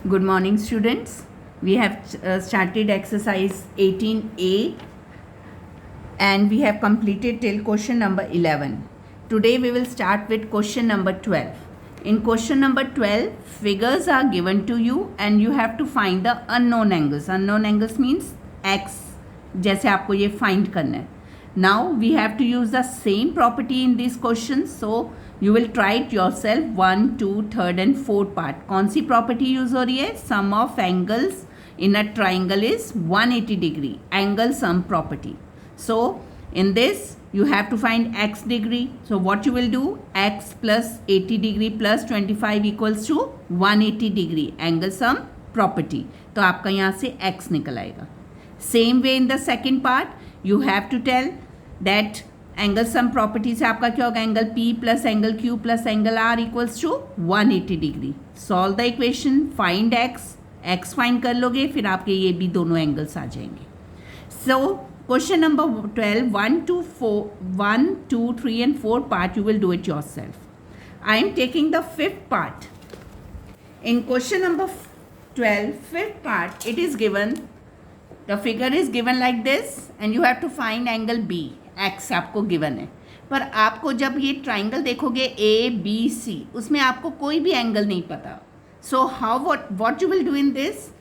Good morning, students. We have started exercise 18A and we have completed till question number 11. Today we will start with question number 12. In question number 12, figures are given to you and you have to find the unknown angles. Unknown angles means x. जैसे आपको ये find करना है. Now we have to use the same property in these questions. So you will try it yourself. 1, 2, 3rd and 4th part. कौन सी property use हो रही है? Sum of angles in a triangle is 180 degree. Angle sum property. So in this you have to find x degree. So what you will do? X plus 80 degree plus 25 equals to 180 degree. Angle sum property. तो आपका यहाँ से x निकल आएगा. Same way in the second part you have to tell that angle sum property से आपका क्या होगा? Angle P plus angle Q plus angle R equals to 180 degree. Solve the equation, find x find कर लोगे, फिर आपके ये भी दोनों एंगल्स आ जाएंगे. So question number 12, 1, 2, 3 and 4 part you will do it yourself. I am taking the fifth part. In question number 12, fifth part, it is given, the figure is given like this and you have to find angle B. x आपको given है, पर आपको जब ये triangle देखोगे ABC, उसमें आपको कोई भी एंगल नहीं पता. So how what you will do in this?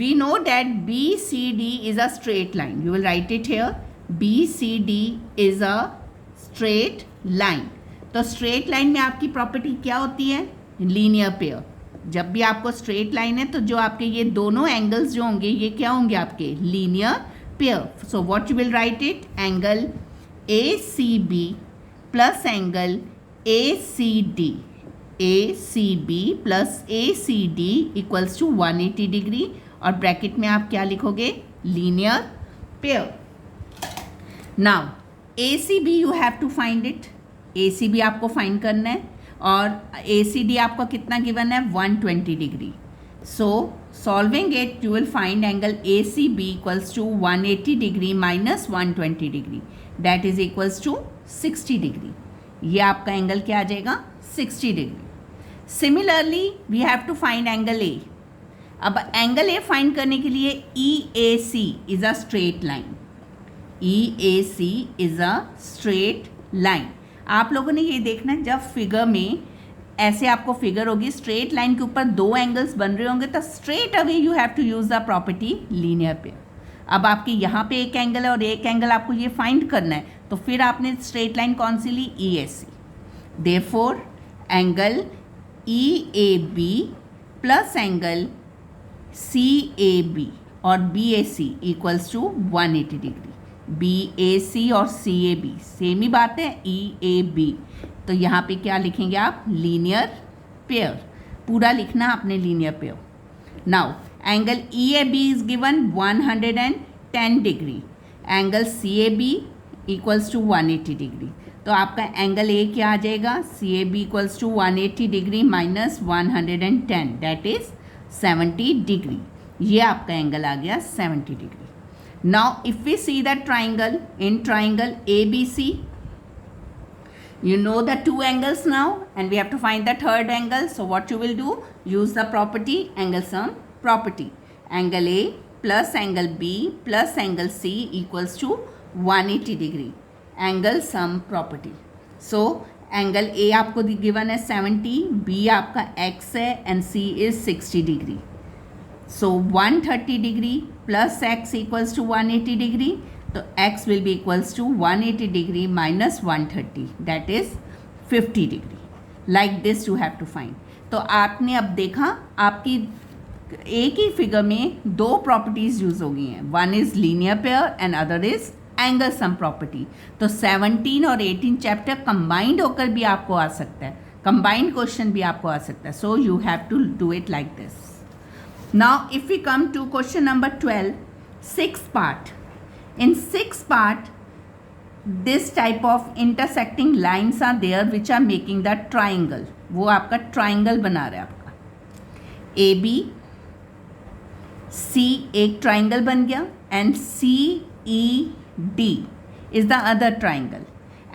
We know that BCD is a straight line. You will write it here. BCD is a straight line. तो स्ट्रेट लाइन में आपकी प्रॉपर्टी क्या होती है? Linear pair. जब भी आपको straight line है तो जो आपके ये दोनों एंगल्स जो होंगे ये क्या होंगे? आपके linear pair. So what you will write it? Angle ACB plus angle ACD, ACB plus ACD equals to 180 degree, और ब्रैकेट में आप क्या लिखोगे? Linear pair. Now ACB you have to find it. ACB आपको फाइंड करना है और ACD आपको कितना गिवन है? 120 degree. So solving it you will find angle ACB equals to 180 degree minus 120 degree, that is equals to 60 degree. ये आपका angle क्या आ जाएगा? 60 degree. Similarly we have to find angle A. अब एंगल A फाइंड करने के लिए EAC is a straight line. EAC is a straight line. आप लोगों ने ये देखना है, जब फिगर में ऐसे आपको फिगर होगी, स्ट्रेट लाइन के ऊपर दो एंगल्स बन रहे होंगे, तो straight away you have to use the property linear pair. अब आपके यहाँ पे एक एंगल है और एक एंगल आपको ये फाइंड करना है, तो फिर आपने स्ट्रेट लाइन कौन सी ली? EAC. Therefore angle EAB plus angle CAB और BAC equals to 180 degree. BAC और CAB सेम ही बात है, EAB. तो यहाँ पे क्या लिखेंगे आप? Linear pair. पूरा लिखना आपने linear pair. Now angle EAB is given 110 degree. Angle CAB equals to 180 degree. तो आपका एंगल A क्या आ जाएगा? CAB equals to 180 degree minus 110, that is 70 degree. ये आपका एंगल आ गया 70 degree. Now if we see the triangle, in triangle ABC, you know the two angles now and we have to find the third angle. So what you will do? Use the property, angle sum property. Angle A plus angle B plus angle C equals to 180 degree. Angle sum property. So angle A आपको given है 70, B आपका x है and C is 60 degree. So 130 degree plus x equals to 180 degree. तो x will be equals to 180 degree minus 130, that is 50 degree. Like this you have to find. तो आपने अब देखा आपकी एक ही फिगर में दो प्रॉपर्टीज़ यूज़ हो गई हैं. One is linear pair and other is angle sum property. तो 17 और 18 चैप्टर कंबाइंड होकर भी आपको आ सकता है, कंबाइंड क्वेश्चन भी आपको आ सकता है. So you have to do it like this. Now if we come to question number 12, sixth part. In sixth part, this type of intersecting lines are there which are making the triangle. वो आपका triangle बना रहा है. आपका AB C एक triangle बन गया and CED is the other triangle.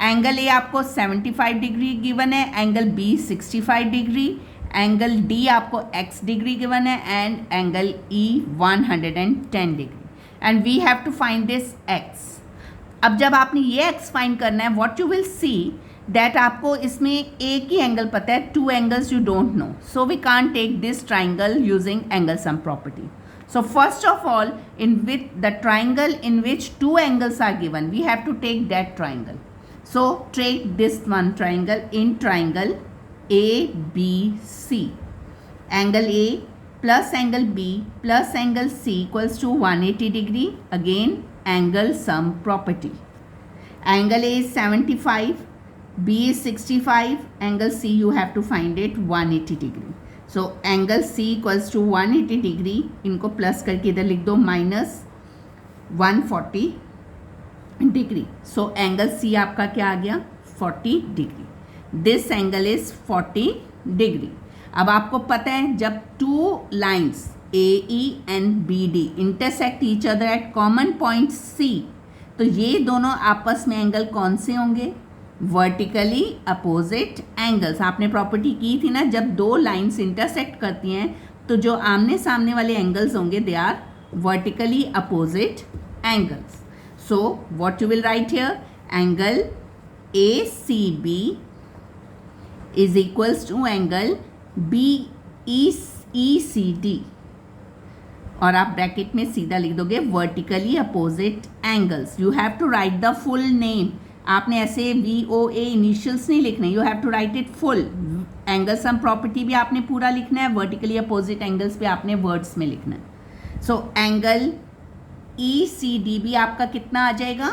Angle A आपको 75 डिग्री गिवन है, angle B 65 degree, angle D आपको x डिग्री गिवन है and angle E 110 degree and we have to find this x. अब जब आपने ये x फाइंड करना है, what you will see that आपको इसमें एक ही एंगल पता है, two angles you don't know, so we can't take this triangle using angle sum property. So first of all, in with the triangle in which two angles are given, we have to take that triangle. So take this one triangle in triangle ABC. Angle A plus angle B plus angle C equals to 180 degree. Again, angle sum property. Angle A is 75, B is 65, angle C you have to find it 180 degree. So angle C equals to 180 degree, इनको plus करके इधर लिख दो minus 140 degree. So angle C आपका क्या आ गया 40 degree. This angle is 40 degree. अब आपको पता है जब two lines AE and BD intersect each other at common point C, तो ये दोनों आपस में एंगल कौन से होंगे, वर्टिकली अपोजिट एंगल्स. आपने प्रॉपर्टी की थी ना, जब दो लाइन्स इंटरसेक्ट करती हैं तो जो आमने सामने वाले एंगल्स होंगे they are vertically opposite angles. So what you will write here, angle ACB is equals to angle BECD और आप ब्रैकेट में सीधा लिख दोगे vertically opposite angles. You have to write the full name. आपने ऐसे VOA इनिशियल्स नहीं लिखने, you have to write it full. Angle sum property भी आपने पूरा लिखना है, वर्टिकली अपोजिट एंगल्स भी आपने वर्ड्स में लिखना है. सो एंगल ECD भी आपका कितना आ जाएगा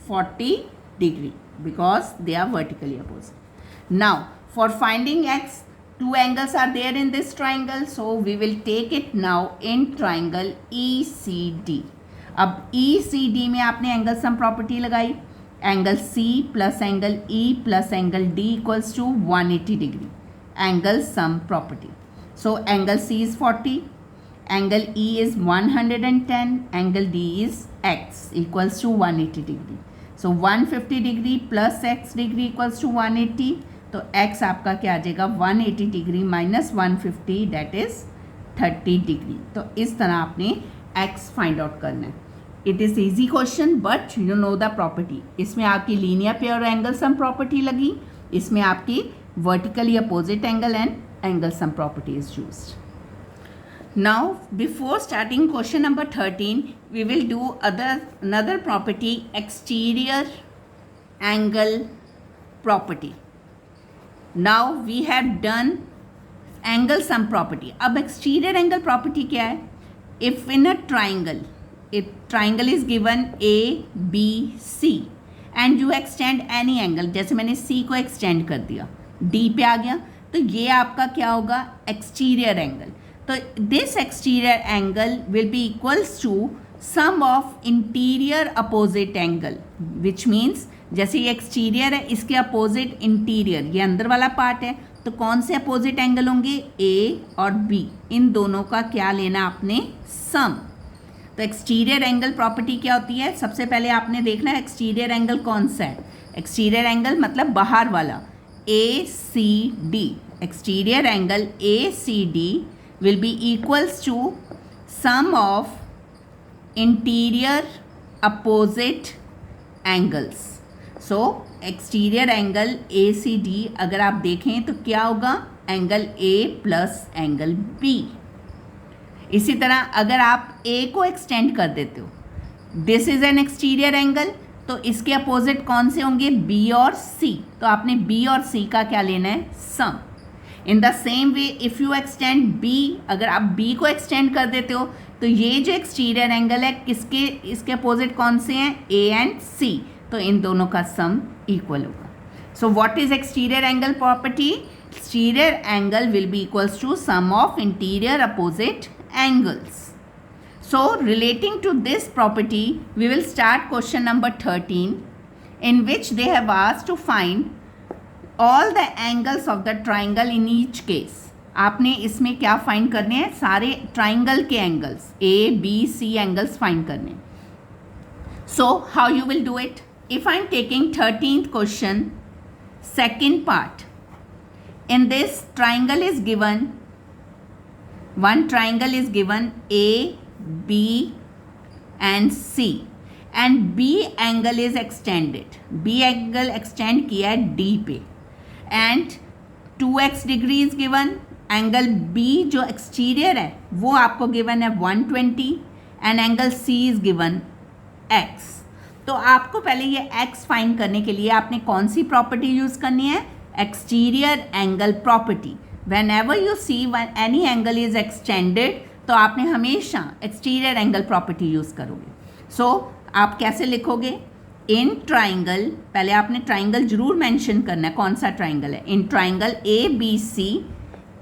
40 degree because they are vertically opposite. Now for finding x, two angles are there in this triangle, so we will take it now in triangle ECD. अब ECD में आपने एंगल सम प्रॉपर्टी लगाई, angle C plus angle E plus angle D equals to 180 degree, angle sum property. So angle C is 40, angle E is 110, angle D is x equals to 180 degree. So 150 degree plus x degree equals to 180, तो x आपका क्या आ जाएगा 180 degree minus 150 that is 30 degree. तो इस तरह आपने x find out करना है. It is easy question but you know the property. इसमें आपकी linear pair angle sum property लगी, इसमें आपकी vertically opposite angle and angle sum property is used. Now before starting question number 13 we will do another property, exterior angle property. Now we have done angle sum property. अब exterior angle property क्या है, if in a triangle is given ABC and you extend any angle, जैसे मैंने C को extend कर दिया D पे आ गया, तो ये आपका क्या होगा exterior angle. तो this exterior angle will be equals to sum of interior opposite angle, which means जैसे ये exterior है इसके opposite interior, ये अंदर वाला पार्ट है, तो कौन से opposite angle होंगे A और B, इन दोनों का क्या लेना आपने sum. तो एक्सटीरियर एंगल प्रॉपर्टी क्या होती है, सबसे पहले आपने देखना है एक्सटीरियर एंगल कौन सा है. एक्सटीरियर एंगल मतलब बाहर वाला ACD. Exterior angle ACD will be equals to sum of interior opposite angles. So exterior angle ACD अगर आप देखें तो क्या होगा, angle A plus angle B. इसी तरह अगर आप A को एक्सटेंड कर देते हो, this is an exterior angle, तो इसके अपोजिट कौन से होंगे B और C, तो आपने B और C का क्या लेना है sum. In the same way if you extend B, अगर आप B को एक्सटेंड कर देते हो तो ये जो एक्सटीरियर एंगल है किसके, इसके अपोजिट कौन से हैं A एंड C, तो इन दोनों का सम इक्वल होगा. So what is exterior angle property, exterior angle will be equals to sum of interior opposite angles. So relating to this property, we will start question number 13, in which they have asked to find all the angles of the triangle in each case. आपने इसमें क्या find करने हैं, सारे triangle के angles ABC angles find करने. So how you will do it? If I am taking 13th question, second part, In this triangle is given, one triangle is given A, B and C and B angle is extended. B angle extend किया है D पे and 2x degree is given. Angle B जो exterior है वो आपको given है 120 and angle C is given x. तो आपको पहले ये x फाइंड करने के लिए आपने कौन सी प्रॉपर्टी यूज़ करनी है? Exterior angle property. Whenever you see one any angle is extended तो आपने हमेशा एक्सटीरियर एंगल प्रॉपर्टी यूज़ करोगे. सो आप कैसे लिखोगे? इन ट्राइंगल, पहले आपने ट्राइंगल जरूर मेंशन करना है कौन सा ट्राइंगल है. In triangle ABC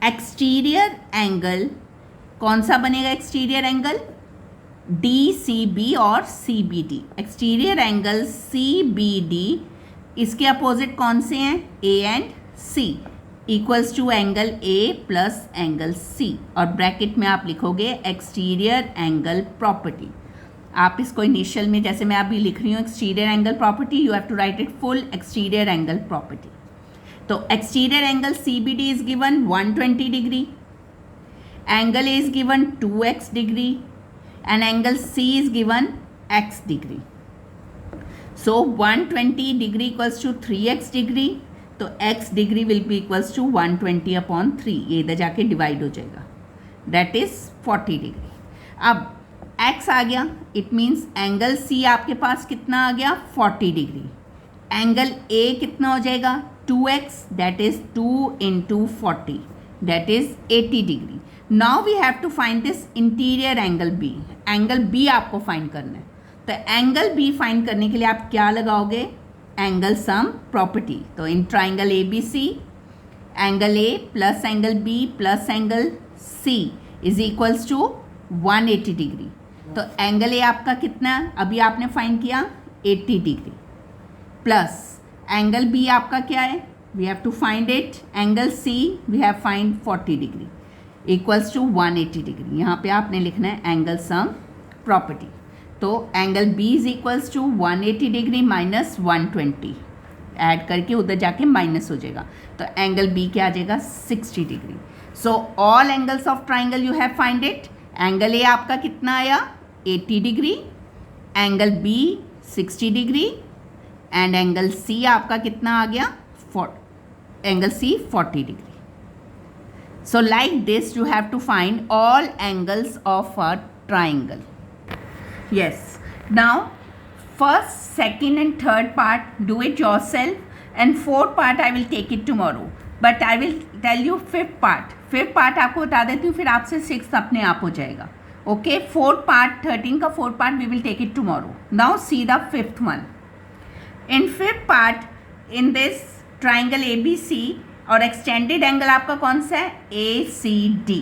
exterior angle कौन सा बनेगा? एक्सटीरियर एंगल DCB और CBD. एक्सटीरियर एंगल CBD इसके अपोजिट कौन से हैं? A and C equals to angle A plus angle C और ब्रैकेट में आप लिखोगे एक्सटीरियर एंगल प्रॉपर्टी. आप इसको इनिशियल में जैसे मैं अभी लिख रही हूँ exterior angle property, you have to write it full exterior angle property. तो exterior angle CBD is given 120 degree, angle A is given 2x degree and angle C is given x degree. So 120 degree equals to 3x degree, तो x degree will be equals to 120 upon 3. ये इधर जाके divide हो जाएगा, that is 40 degree. अब x आ गया, it means angle C आपके पास कितना आ गया? 40 डिग्री. एंगल A कितना हो जाएगा? 2x, that is 2 into 40, that is 80 degree. Now we have to find this interior angle B. Angle B आपको फाइंड करना है. तो एंगल B फाइंड करने के लिए आप क्या लगाओगे? Angle sum property. तो in triangle ABC angle A plus angle B plus angle C is equals to 180 degree. तो एंगल A आपका कितना अभी आपने फाइंड किया? 80 डिग्री प्लस एंगल B आपका क्या है? We have to find it. Angle C we have find 40 degree equals to 180 degree. यहाँ पे आपने लिखना है एंगल सम प्रॉपर्टी. तो angle B is equals to 180 degree minus 120, add करके उधर जाके माइनस हो जाएगा. तो एंगल B क्या आ जाएगा? 60 degree. So all angles of triangle you have find it. Angle A आपका कितना आया? 80 degree, angle B 60 degree and angle C आपका कितना आ गया? Angle C 40 degree. So like this you have to find all angles of a triangle. Yes. Now first, second and third part do it yourself and fourth part I will take it tomorrow. But I will tell you fifth part. Fifth part आपको बता देती हूँ, फिर आपसे sixth अपने आप हो जाएगा. Okay. Fourth part, 13 का fourth part we will take it tomorrow. Now see the fifth one. In fifth part, in this triangle ABC और एक्सटेंडेड एंगल आपका कौन सा है? ACD.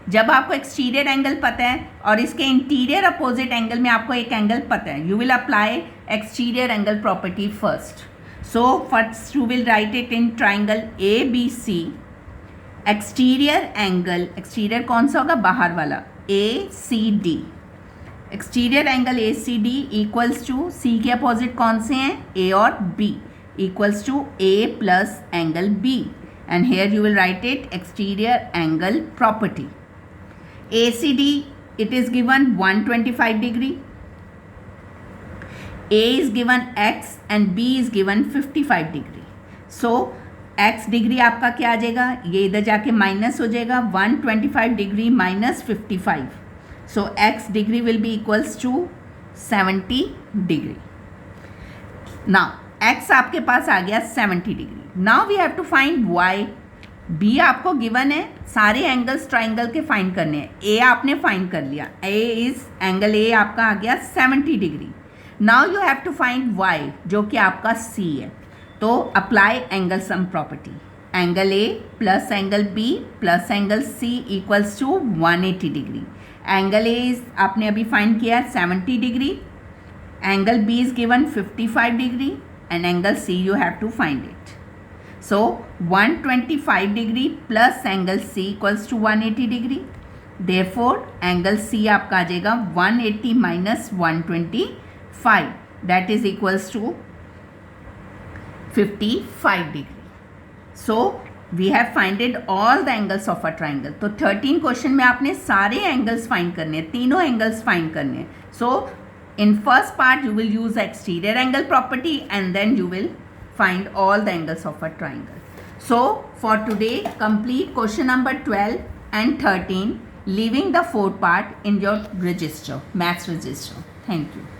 जब आपको एक्सटीरियर एंगल पता है और इसके इंटीरियर अपोजिट एंगल में आपको एक एंगल पता है, you will apply exterior angle property first. So first you will write it in triangle ABC exterior angle, exterior कौन सा होगा? बाहर वाला, ACD. Exterior angle ACD equals to C के अपोजिट कौन से हैं? A और B equals to A plus angle B, and here you will write it exterior angle property. ACD it is given 125 degree, A is given x and B is given 55 degree. So x degree आपका क्या आ जाएगा? ये इधर जाके minus हो जाएगा, 125 degree minus 55. So x degree will be equals to 70 degree. Now x आपके पास आ गया 70 degree. Now we have to find y. B आपको गिवन है, सारे एंगल्स ट्राइंगल के फाइंड करने हैं. A आपने फाइंड कर लिया, A इज एंगल A आपका आ गया 70 degree. Now you have to find y जो कि आपका C है. तो apply angle sum property. Angle A plus angle B plus angle C equals to 180 degree. Angle A is आपने अभी फाइंड किया 70 degree, angle B is given 55 degree and angle C you have to find it. So 125 degree plus angle C equals to 180 degree. Therefore angle C आपका आ जाएगा 180 minus 125, that is equals to 55 degree. So we have finded all the angles of a triangle. तो 13 question में आपने सारे angles find करने हैं, तीनों angles find करने हैं. सो in first part you will use exterior angle property and then you will find all the angles of a triangle. So for today complete question number 12 and 13, leaving the fourth part in your register, maths register. Thank you.